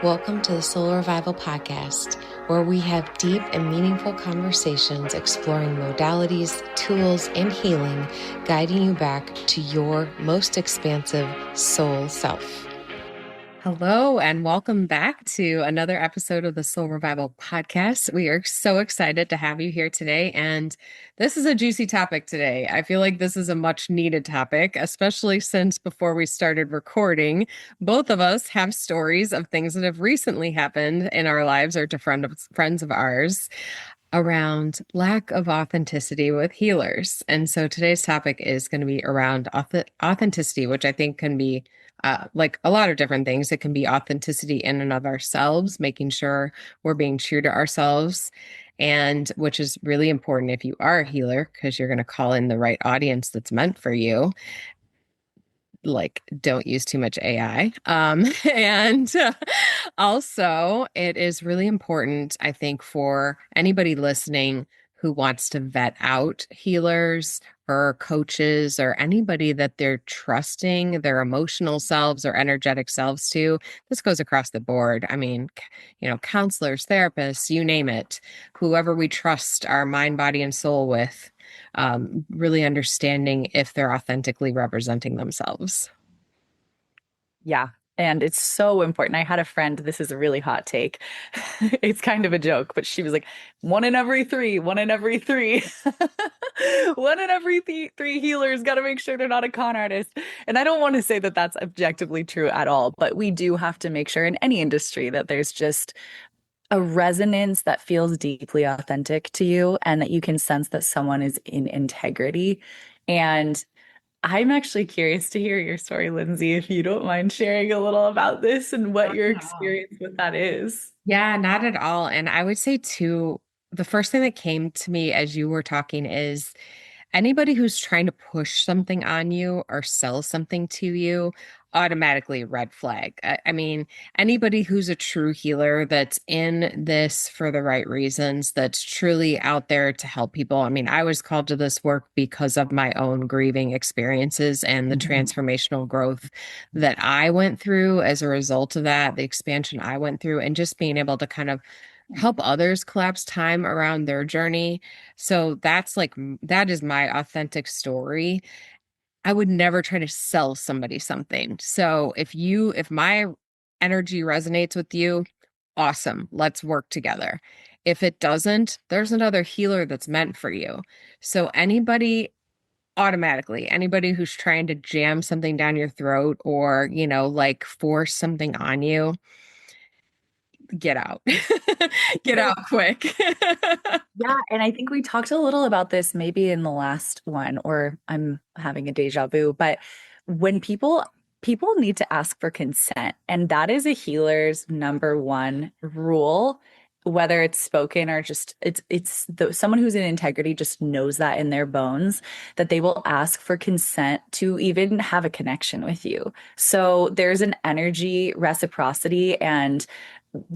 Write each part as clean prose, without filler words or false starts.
Welcome to the Soul Revival Podcast, where we have deep and meaningful conversations exploring modalities, tools, and healing, guiding you back to your most expansive soul self. Hello, and welcome back to another episode of the Soul Revival Podcast. We are so excited to have you here today, and this is a juicy topic today. I feel like this is a much needed topic, especially since before we started recording, both of us have stories of things that have recently happened in our lives or to friends of ours around lack of authenticity with healers. And so today's topic is going to be around authenticity, which I think can be like a lot of different things. It can be authenticity in and of ourselves, making sure we're being true to ourselves, and which is really important if you are a healer, because you're going to call in the right audience that's meant for you. Like, don't use too much AI. And also, it is really important, I think, for anybody listening who wants to vet out healers or coaches or anybody that they're trusting their emotional selves or energetic selves to. This goes across the board. I mean, counselors, therapists, you name it, whoever we trust our mind, body, and soul with, really understanding if they're authentically representing themselves. Yeah. And it's so important. I had a friend, this is a really hot take. It's kind of a joke, but she was like, one in every three, one in every three. One in every three healers got to make sure they're not a con artist. And I don't want to say that that's objectively true at all, but we do have to make sure in any industry that there's just a resonance that feels deeply authentic to you and that you can sense that someone is in integrity. And I'm actually curious to hear your story, Lindsay, if you don't mind sharing a little about this and what your experience with that is. Yeah, not at all. And I would say too, the first thing that came to me as you were talking is anybody who's trying to push something on you or sell something to you, automatically red flag. I mean, anybody who's a true healer that's in this for the right reasons, that's truly out there to help people. I mean, I was called to this work because of my own grieving experiences and the Mhm. transformational growth that I went through as a result of that, the expansion I went through, and just being able to kind of help others collapse time around their journey. So that is my authentic story. I would never try to sell somebody something. So if my energy resonates with you, awesome, let's work together. If it doesn't, there's another healer that's meant for you. So anybody who's trying to jam something down your throat or, like force something on you, get out. Get So, out quick. yeah, and I think we talked a little about this maybe in the last one, or I'm having a deja vu, but when people need to ask for consent, and that is a healer's number one rule, whether it's spoken or just someone who's in integrity just knows that in their bones that they will ask for consent to even have a connection with you. So there's an energy reciprocity and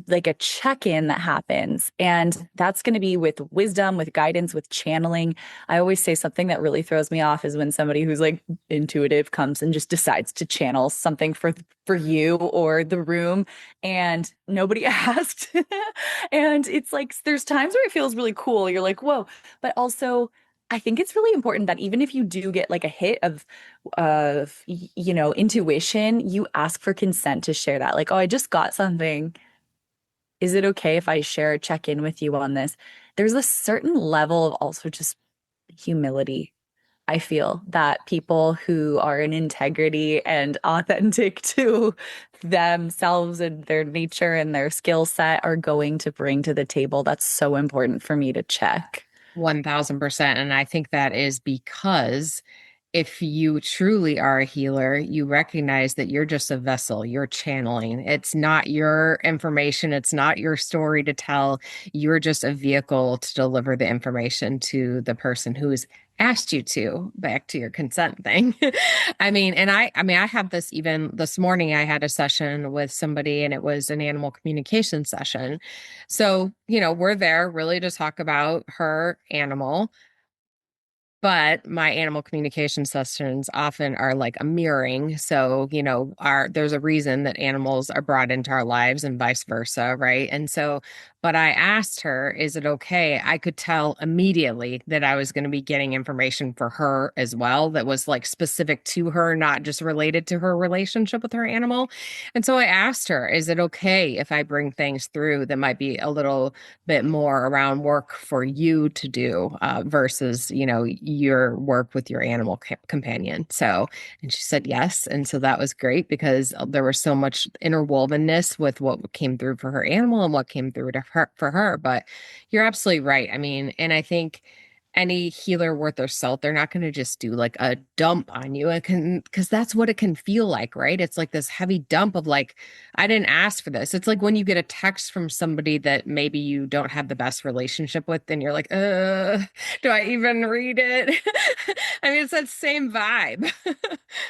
like a check-in that happens. And that's going to be with wisdom, with guidance, with channeling. I always say something that really throws me off is when somebody who's like intuitive comes and just decides to channel something for you or the room and nobody asked. And it's like there's times where it feels really cool. You're like, whoa. But also I think it's really important that even if you do get like a hit of intuition, you ask for consent to share that. Like, oh, I just got something, is it okay if I share, check in with you on this? There's a certain level of also just humility. I feel that people who are in integrity and authentic to themselves and their nature and their skill set are going to bring to the table. That's so important for me to check. 1000%. And I think that is because if you truly are a healer, you recognize that you're just a vessel, you're channeling. It's not your information, it's not your story to tell. You're just a vehicle to deliver the information to the person who's asked you to, back to your consent thing. I have this even this morning. I had a session with somebody and it was an animal communication session. So, we're there really to talk about her animal. But my animal communication sessions often are like a mirroring. So, there's a reason that animals are brought into our lives and vice versa, right? And so, but I asked her, is it okay? I could tell immediately that I was going to be getting information for her as well that was like specific to her, not just related to her relationship with her animal. And so I asked her, is it okay if I bring things through that might be a little bit more around work for you to do versus your work with your animal companion. So, and she said yes, and so that was great because there was so much interwovenness with what came through for her animal and what came through to her for her. But you're absolutely right. I mean, and I think any healer worth their salt, they're not going to just do like a dump on you. It can, because that's what it can feel like, right? It's like this heavy dump of like, I didn't ask for this. It's like when you get a text from somebody that maybe you don't have the best relationship with, and you're like, do I even read it? I mean, it's that same vibe.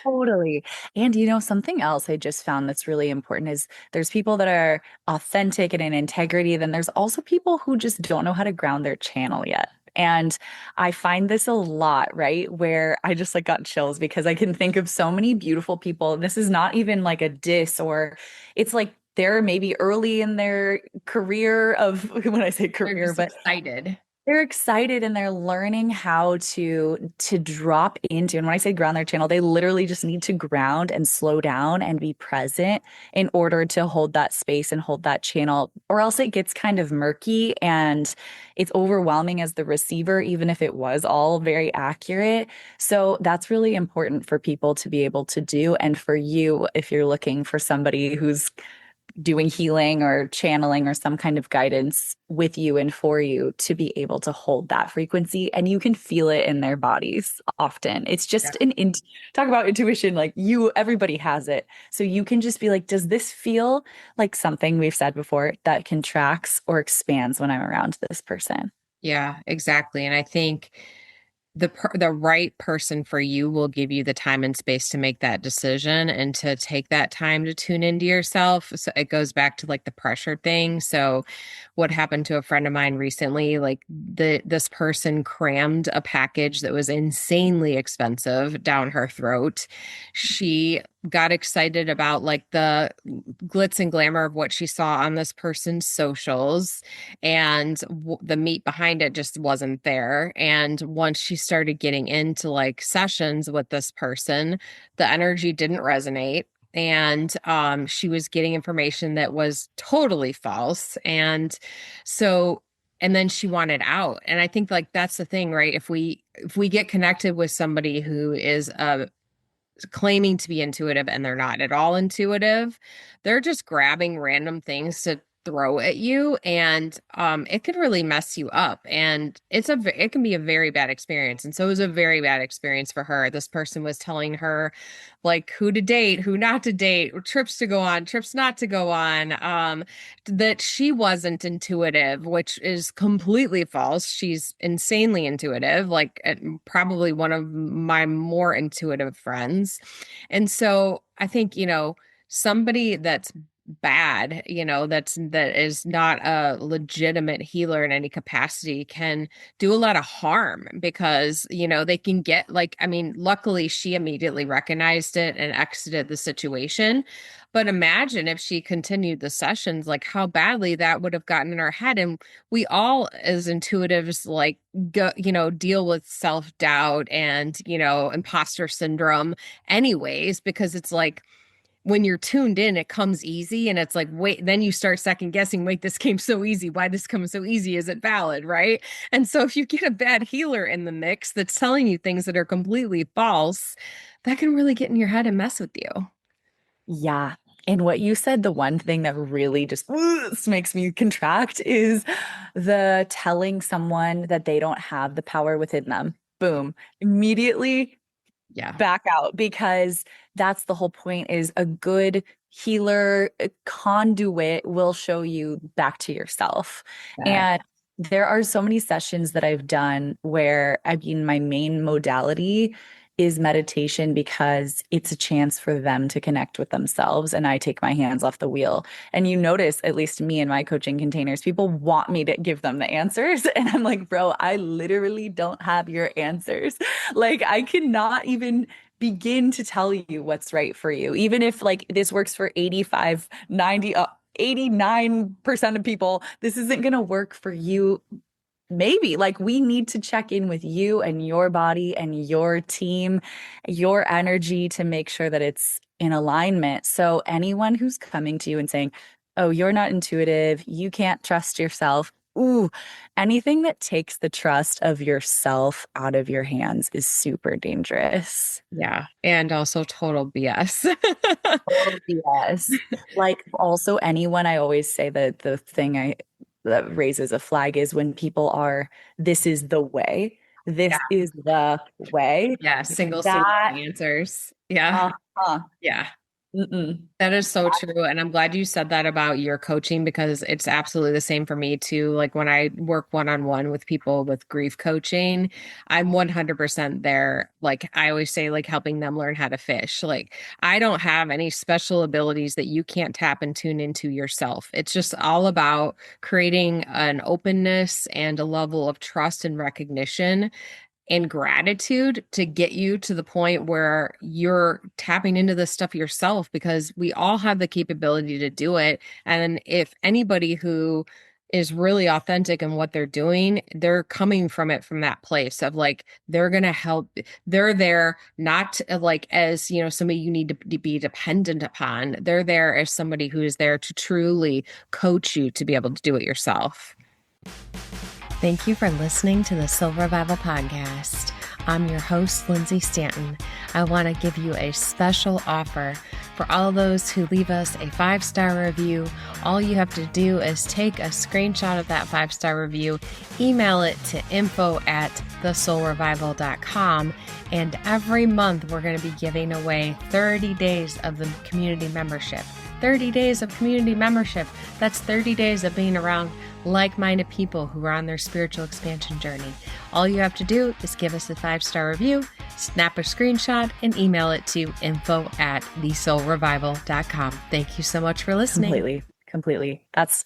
Totally. And something else I just found that's really important is there's people that are authentic and in integrity. Then there's also people who just don't know how to ground their channel yet. And I find this a lot, right? Where I just like got chills because I can think of so many beautiful people. This is not even like a diss, or it's like they're maybe early in their career of when I say They're career, just but excited. they're excited and they're learning how to drop into, and when I say ground their channel, they literally just need to ground and slow down and be present in order to hold that space and hold that channel, or else it gets kind of murky and it's overwhelming as the receiver, even if it was all very accurate. So that's really important for people to be able to do. And for you, if you're looking for somebody who's doing healing or channeling or some kind of guidance with you and for you, to be able to hold that frequency, and you can feel it in their bodies often. It's just talk about intuition, like everybody has it. So you can just be like, does this feel like something we've said before that contracts or expands when I'm around this person? Yeah, exactly. And I think the right person for you will give you the time and space to make that decision and to take that time to tune into yourself. So it goes back to like the pressure thing. So what happened to a friend of mine recently, like this person crammed a package that was insanely expensive down her throat. She got excited about like the glitz and glamour of what she saw on this person's socials, and the meat behind it just wasn't there. And once she started getting into like sessions with this person, the energy didn't resonate. And she was getting information that was totally false. So and then she wanted out. And I think like that's the thing, right? If we get connected with somebody who is claiming to be intuitive and they're not at all intuitive, they're just grabbing random things to throw at you, and it could really mess you up, and it can be a very bad experience. And so it was a very bad experience for her. This person was telling her like who to date, who not to date, trips to go on, trips not to go on, that she wasn't intuitive, which is completely false. She's insanely intuitive, like probably one of my more intuitive friends. And so I think, somebody that's bad, that is not a legitimate healer in any capacity can do a lot of harm because, they can get like, I mean, luckily she immediately recognized it and exited the situation. But imagine if she continued the sessions, like how badly that would have gotten in her head. And we all, as intuitives, like deal with self-doubt and, imposter syndrome anyways, because it's like when you're tuned in, it comes easy. And it's like, wait, then you start second guessing, wait, this came so easy. Why this comes so easy? Is it valid? Right. And so if you get a bad healer in the mix that's telling you things that are completely false, that can really get in your head and mess with you. Yeah. And what you said, the one thing that really just makes me contract is the telling someone that they don't have the power within them. Boom. Immediately Yeah. back out, because that's the whole point, is a good healer conduit will show you back to yourself. Right. And there are so many sessions that I've done where, I mean, my main modality is meditation because it's a chance for them to connect with themselves. And I take my hands off the wheel. And you notice, at least me and my coaching containers, people want me to give them the answers. And I'm like, bro, I literally don't have your answers. Like, I cannot even begin to tell you what's right for you. Even if like this works for 85, 90, 89% of people, this isn't going to work for you. Maybe like we need to check in with you and your body and your team, your energy to make sure that it's in alignment. So anyone who's coming to you and saying, "Oh, you're not intuitive, you can't trust yourself." Ooh, anything that takes the trust of yourself out of your hands is super dangerous. Yeah. And also total BS. Total BS. Like also anyone, I always say that the thing that raises a flag is when people are, this is the way. Yeah. This is the way. Yeah. Single That, answers. Yeah. uh-huh. Yeah. Mm-mm. That is so true. And I'm glad you said that about your coaching because it's absolutely the same for me too. Like when I work one-on-one with people with grief coaching, I'm 100% there. Like I always say, like helping them learn how to fish. Like I don't have any special abilities that you can't tap and tune into yourself. It's just all about creating an openness and a level of trust and recognition and gratitude to get you to the point where you're tapping into this stuff yourself because we all have the capability to do it. And if anybody who is really authentic in what they're doing, they're coming from it from that place of like, they're going to help. They're there not like as, you know, somebody you need to be dependent upon. They're there as somebody who is there to truly coach you to be able to do it yourself. Thank you for listening to the Soul Revival Podcast. I'm your host, Lindsay Stanton. I want to give you a special offer for all those who leave us a 5-star review. All you have to do is take a screenshot of that 5-star review, email it to info@thesoulrevival.com, and every month we're going to be giving away 30 days of the community membership. 30 days of community membership. That's 30 days of being around like-minded people who are on their spiritual expansion journey. All you have to do is give us a 5-star review, snap a screenshot, and email it to info@thesoulrevival.com. Thank you so much for listening. Completely. That's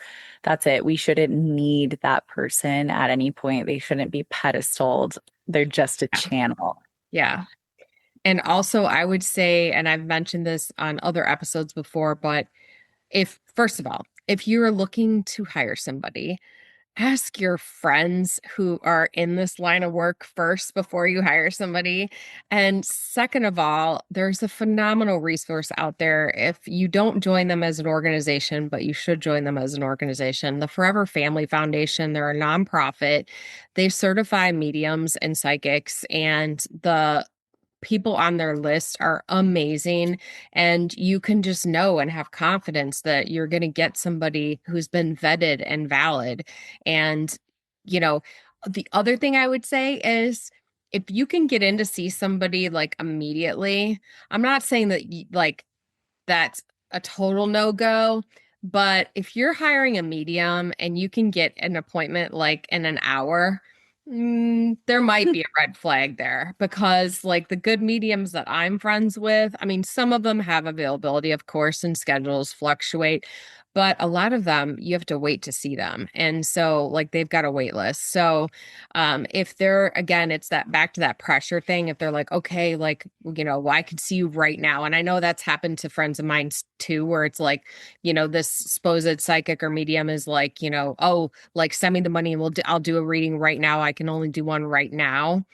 it. We shouldn't need that person at any point. They shouldn't be pedestaled. They're just a channel. Yeah. And also I would say, and I've mentioned this on other episodes before, but first of all, if you're looking to hire somebody, ask your friends who are in this line of work first before you hire somebody. And second of all, there's a phenomenal resource out there. If you don't join them as an organization, but you should join them as an organization, the Forever Family Foundation, they're a nonprofit. They certify mediums and psychics, and the people on their list are amazing, and you can just know and have confidence that you're going to get somebody who's been vetted and valid. And you know, the other thing I would say is if you can get in to see somebody like immediately, I'm not saying that like that's a total no-go, but if you're hiring a medium and you can get an appointment like in an hour, there might be a red flag there because like the good mediums that I'm friends with, I mean, some of them have availability, of course, and schedules fluctuate, but a lot of them you have to wait to see them. And so like they've got a wait list. So if they're, again, it's that back to that pressure thing. If they're like, okay, like, you know, well, I could see you right now. And I know that's happened to friends of mine too, where it's like, you know, this supposed psychic or medium is like, you know, oh, like send me the money and I'll do a reading right now. I can only do one right now.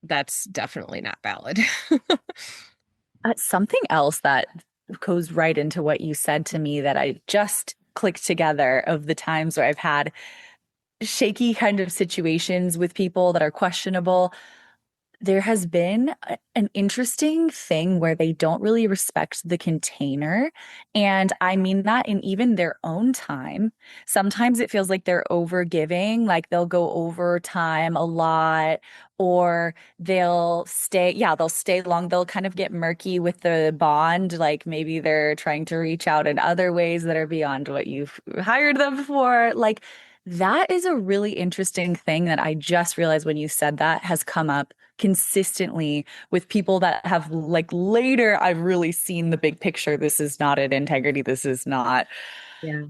That's definitely not valid. Something else that goes right into what you said to me that I just clicked together of the times where I've had shaky kind of situations with people that are questionable. There has been an interesting thing where they don't really respect the container. And I mean that in even their own time. Sometimes it feels like they're over giving, like they'll go over time a lot, or they'll stay long. They'll kind of get murky with the bond. Like maybe they're trying to reach out in other ways that are beyond what you've hired them for. Like that is a really interesting thing that I just realized when you said that has come up consistently with people that have like later I've really seen the big picture. This is not an integrity. This is not. Yeah.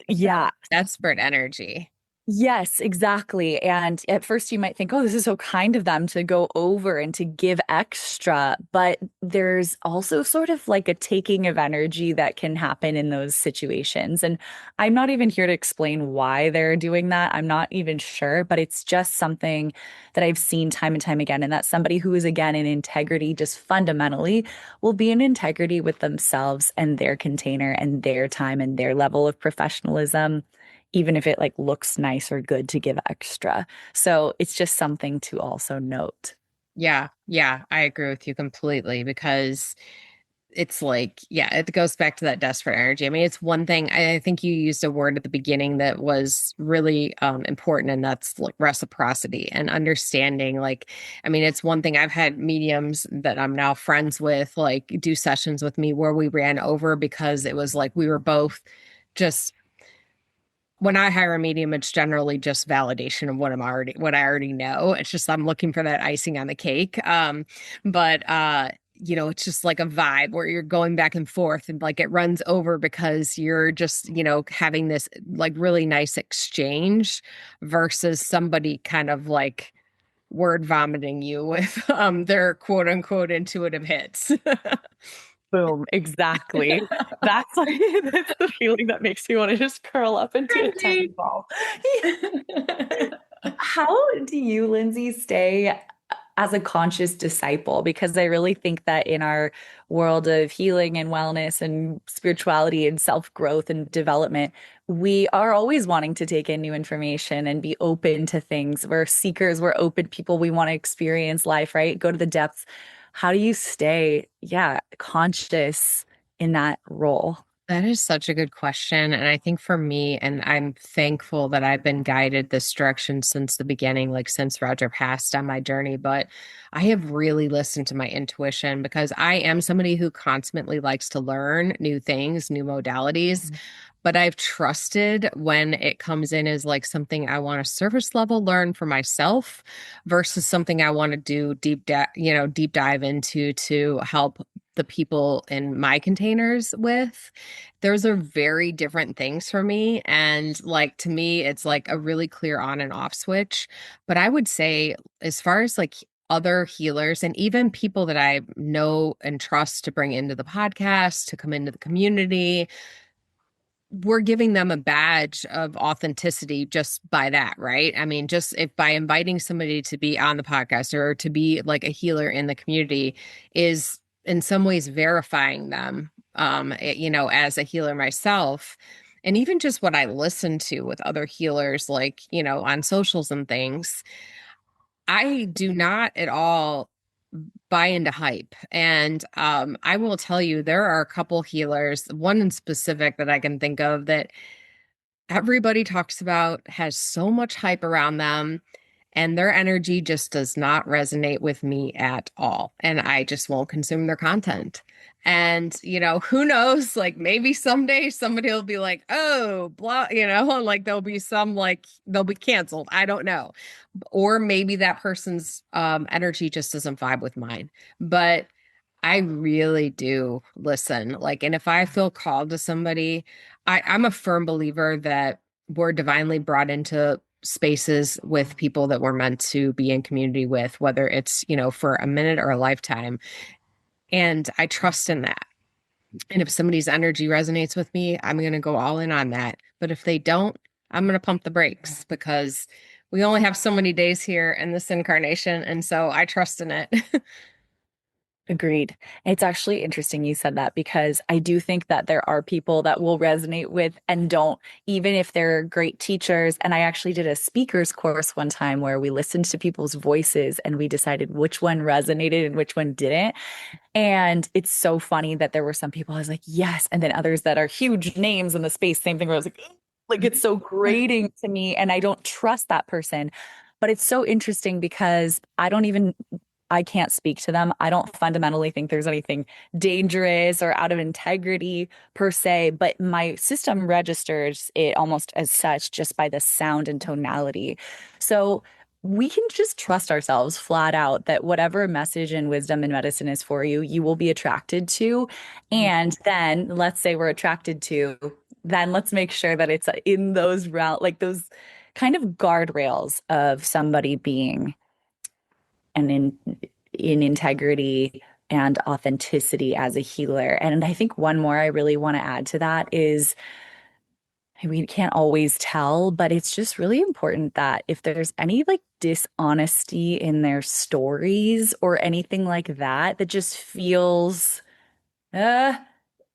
Yeah. Desperate energy. Yes, exactly. And at first you might think, oh, this is so kind of them to go over and to give extra. But there's also sort of like a taking of energy that can happen in those situations. And I'm not even here to explain why they're doing that. I'm not even sure, but it's just something that I've seen time and time again. And that's somebody who is, again, in integrity, just fundamentally will be in integrity with themselves and their container and their time and their level of professionalism, even if it like looks nice or good to give extra. So it's just something to also note. Yeah, yeah, I agree with you completely because it's like, yeah, it goes back to that desperate energy. I mean, it's one thing, I think you used a word at the beginning that was really important, and that's like reciprocity and understanding. Like, I mean, it's one thing I've had mediums that I'm now friends with, like, do sessions with me where we ran over because it was like we were both just when I hire a medium, it's generally just validation of what I already know. It's just I'm looking for that icing on the cake. But it's just like a vibe where you're going back and forth and like it runs over because you're just, having this like really nice exchange versus somebody kind of like word vomiting you with their quote unquote intuitive hits. Boom, exactly. That's like that's the feeling that makes you want to just curl up into a tiny Right. ball. How do you, Lindsay, stay as a conscious disciple? Because I really think that in our world of healing and wellness and spirituality and self-growth and development, we are always wanting to take in new information and be open to things. We're seekers, we're open people, we want to experience life, right? Go to the depths. How do you stay, yeah, conscious in that role? That is such a good question. And I think for me, and I'm thankful that I've been guided this direction since the beginning, like since Roger passed on my journey. But I have really listened to my intuition because I am somebody who constantly likes to learn new things, new modalities. But I've trusted when it comes in as like something I want to surface level learn for myself versus something I want to do deep dive into to help the people in my containers with. Those are very different things for me. And like to me, it's like a really clear on and off switch. But I would say, as far as like other healers and even people that I know and trust to bring into the podcast, to come into the community, we're giving them a badge of authenticity just by that, right? I mean, just if by inviting somebody to be on the podcast or to be like a healer in the community is in some ways verifying them, as a healer myself. And even just what I listen to with other healers, like, on socials and things, I do not at all buy into hype. And I will tell you, there are a couple healers, one in specific that I can think of that everybody talks about, has so much hype around them, and their energy just does not resonate with me at all. And I just won't consume their content. And, who knows? Like maybe someday somebody will be like, oh, blah, and like there'll be some like they'll be canceled. I don't know. Or maybe that person's energy just doesn't vibe with mine. But I really do listen. Like, and if I feel called to somebody, I'm a firm believer that we're divinely brought into spaces with people that we're meant to be in community with, whether it's, for a minute or a lifetime. And I trust in that. And if somebody's energy resonates with me, I'm going to go all in on that. But if they don't, I'm going to pump the brakes because we only have so many days here in this incarnation. And so I trust in it. Agreed. It's actually interesting you said that because I do think that there are people that will resonate with and don't, even if they're great teachers. And I actually did a speaker's course one time where we listened to people's voices and we decided which one resonated and which one didn't. And it's so funny that there were some people I was like, yes. And then others that are huge names in the space, same thing where I was like, "Ugh," like it's so grating to me and I don't trust that person. But it's so interesting because I can't speak to them. I don't fundamentally think there's anything dangerous or out of integrity per se, but my system registers it almost as such just by the sound and tonality. So we can just trust ourselves flat out that whatever message and wisdom and medicine is for you, you will be attracted to. And then let's say we're attracted to, then let's make sure that it's in those route, like those kind of guardrails of somebody being and in integrity and authenticity as a healer. And I think one more I really want to add to that is we can't always tell, but it's just really important that if there's any like dishonesty in their stories or anything like that, that just feels, uh,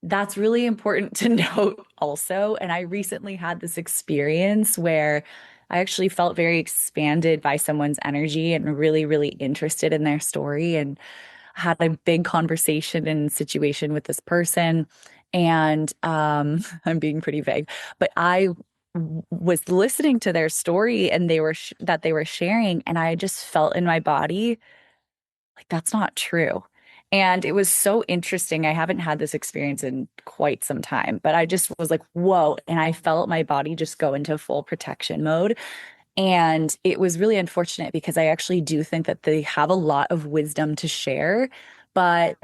that's really important to note also. And I recently had this experience where I actually felt very expanded by someone's energy and really, really interested in their story and had a big conversation and situation with this person. And I'm being pretty vague, but was listening to their story and they were that they were sharing, and I just felt in my body like that's not true. And it was so interesting. I haven't had this experience in quite some time, but I just was like, whoa. And I felt my body just go into full protection mode. And it was really unfortunate because I actually do think that they have a lot of wisdom to share, but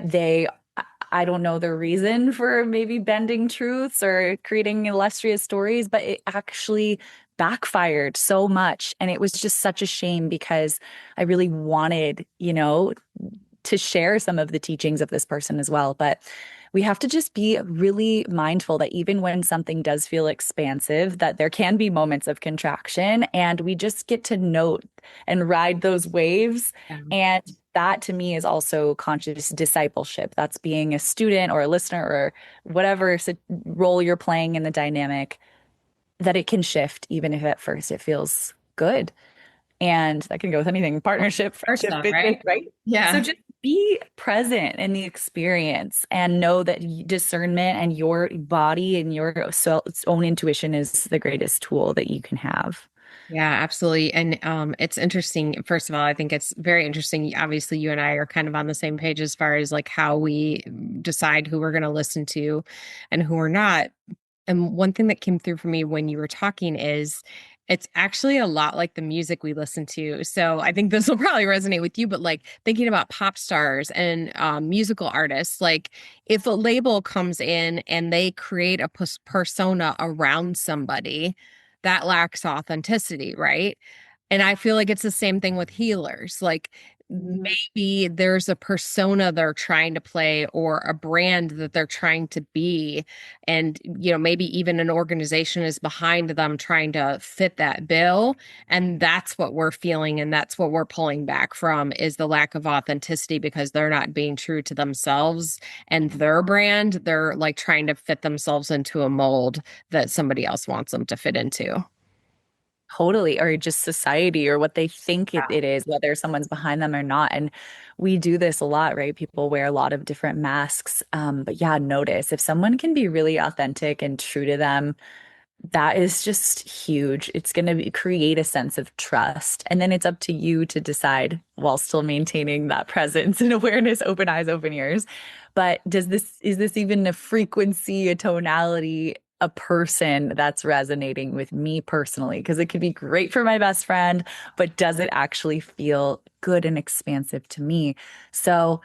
I don't know the reason for maybe bending truths or creating illustrious stories, but it actually backfired so much. And it was just such a shame because I really wanted, to share some of the teachings of this person as well. But we have to just be really mindful that even when something does feel expansive, that there can be moments of contraction, and we just get to note and ride those waves. Yeah. And that to me is also conscious discipleship. That's being a student or a listener or whatever role you're playing in the dynamic, that it can shift even if at first it feels good. And that can go with anything, partnership, Or friendship, stuff, business, right? right? So Yeah. just be present in the experience and know that discernment and your body and your own intuition is the greatest tool that you can have. Yeah, absolutely. And it's interesting. First of all, I think it's very interesting. Obviously, you and I are kind of on the same page as far as like how we decide who we're going to listen to and who we're not. And one thing that came through for me when you were talking is it's actually a lot like the music we listen to. So I think this will probably resonate with you, but like thinking about pop stars and musical artists, like if a label comes in and they create a persona around somebody, that lacks authenticity, right? And I feel like it's the same thing with healers. Like maybe there's a persona they're trying to play or a brand that they're trying to be. And, maybe even an organization is behind them trying to fit that bill. And that's what we're feeling. And that's what we're pulling back from is the lack of authenticity because they're not being true to themselves and their brand. They're like trying to fit themselves into a mold that somebody else wants them to fit into. Totally, or just society or what they think it is, whether someone's behind them or not. And we do this a lot, right? People wear a lot of different masks. But yeah, notice if someone can be really authentic and true to them, that is just huge. It's going to create a sense of trust. And then it's up to you to decide while still maintaining that presence and awareness, open eyes, open ears. But is this even a frequency, a tonality, a person that's resonating with me personally? Because it could be great for my best friend, but does it actually feel good and expansive to me? So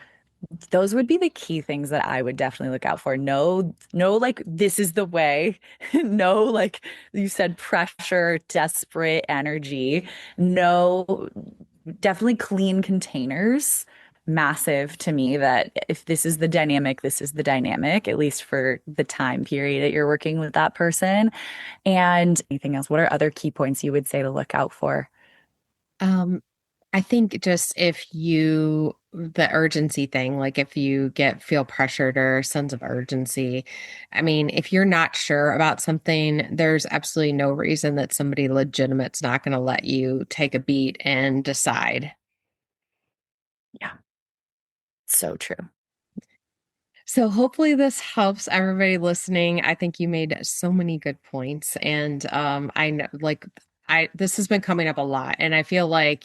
those would be the key things that I would definitely look out for. No, like this is the way. No, like you said, pressure, desperate energy. No, definitely clean containers. Massive to me that if this is the dynamic, this is the dynamic, at least for the time period that you're working with that person. And anything else? What are other key points you would say to look out for? Um, I think just the urgency thing, like if you feel pressured or a sense of urgency, I mean, if you're not sure about something, there's absolutely no reason that somebody legitimate's not going to let you take a beat and decide. Yeah, so true. So hopefully this helps everybody listening. I think you made so many good points. And I know like I this has been coming up a lot. And I feel like,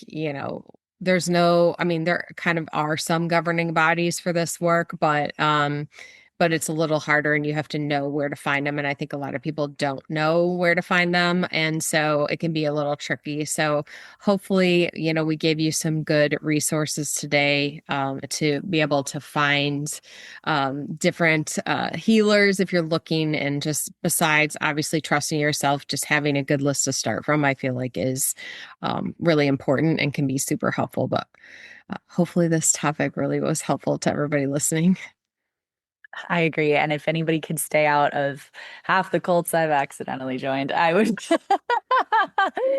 there's no, I mean, there kind of are some governing bodies for this work, but but it's a little harder and you have to know where to find them. And I think a lot of people don't know where to find them. And so it can be a little tricky. So hopefully, we gave you some good resources today to be able to find different healers if you're looking. And just besides obviously trusting yourself, just having a good list to start from, I feel like is really important and can be super helpful. But hopefully this topic really was helpful to everybody listening. I agree. And if anybody could stay out of half the cults I've accidentally joined, I would.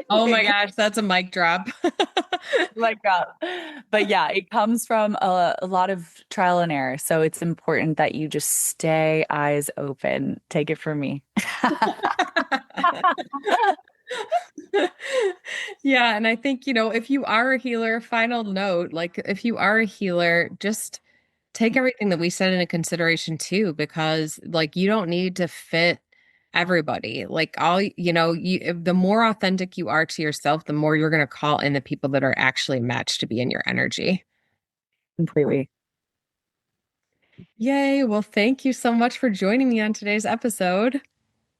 Oh my gosh, that's a mic drop. Like that. But yeah, it comes from a lot of trial and error. So it's important that you just stay eyes open. Take it from me. Yeah, and I think, if you are a healer, final note, like if you are a healer, just take everything that we said into consideration too, because like you don't need to fit everybody. Like the more authentic you are to yourself, the more you're going to call in the people that are actually matched to be in your energy. Completely. Yay. Well, thank you so much for joining me on today's episode.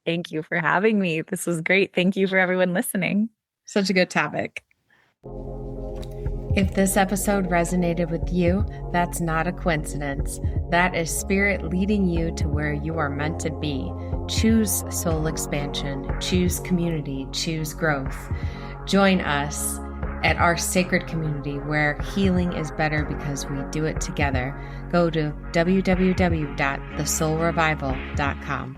Thank you for having me. This was great. Thank you for everyone listening. Such a good topic. If this episode resonated with you, that's not a coincidence. That is spirit leading you to where you are meant to be. Choose soul expansion, choose community, choose growth. Join us at our sacred community where healing is better because we do it together. Go to www.thesoulrevival.com.